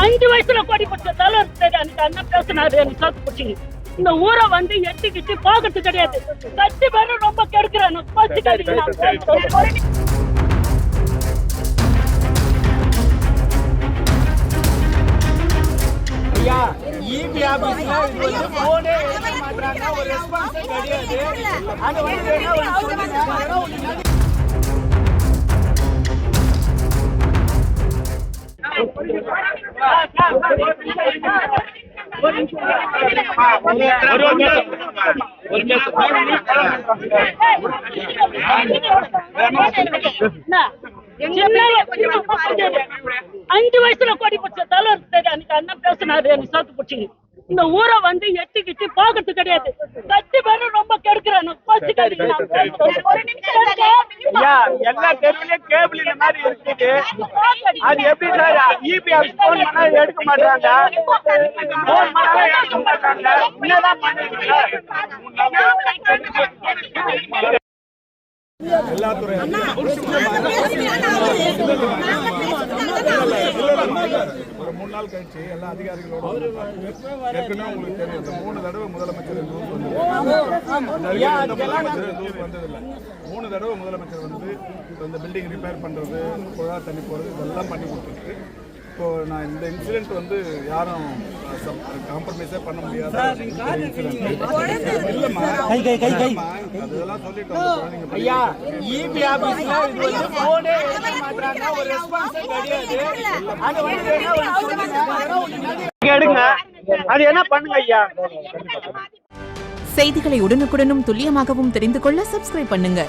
அஞ்சு வயசுல கோடி பிடிச்ச தலைவர் அன்னைக்கு அண்ணன் பேசினாரு எனக்கு சாத்து பிடிச்சிங்க. இந்த ஊரை வந்து எட்டுக்கிட்டு போகிறது கிடையாது. கட்சி பேரும் ரொம்ப கெடுக்கிறானு அஞ்சு வயசுல கோடி பிடிச்ச தலைவர் அன்னைக்கு அண்ணன் பேசினாரு எனக்கு சாத்து பிடிச்சிங்க. இந்த ஊரை வந்து எட்டுக்கிட்டு போகிறது கிடையாது. கட்சி பேரும் ரொம்ப கெடுக்கிறானு எல்லா தெருவிலயும் கேபிள் இந்த மாதிரி இருக்குது. அது எப்படி சார் இபி ஆஃபீஸ் போன் பண்ணா எடுக்க மாட்டாங்க, போன் பண்ணா எடுக்க மாட்டாங்க. என்னதான் பண்ணுவீங்க? எல்லா துறையும் ஒரு 3 நாள் கழிச்சு எல்லா அதிகாரிகளோட ஏற்கனவே உங்களுக்கு தெரியும், இந்த 3 தடவை முதலமைச்சர் வந்ததில்லை. 3 தடவை முதலமைச்சர் வந்து இந்த பில்டிங் ரிப்பேர் பண்றது, குழா தண்ணி போறது, இதெல்லாம் பண்ணி கொடுத்துருக்கு. இப்போ நான் இந்த இன்சிடென்ட் வந்து யாரும் காம்ப்ரமைஸே பண்ண முடியாது. இல்லம்மா அதெல்லாம் சொல்லிட்டு ஐயா இபி ஆபீஸ்ல இது வந்து போனே எடுக்க மாட்டாங்க, ஒரு ரெஸ்பான்ஸ் கிடையாது. அது வந்து எடுங்க, அது என்ன பண்ணுங்க ஐயா. செய்திகளை உடனுக்குடனும் துல்லியமாகவும் தெரிந்து கொள்ள சப்ஸ்கிரைப் பண்ணுங்க.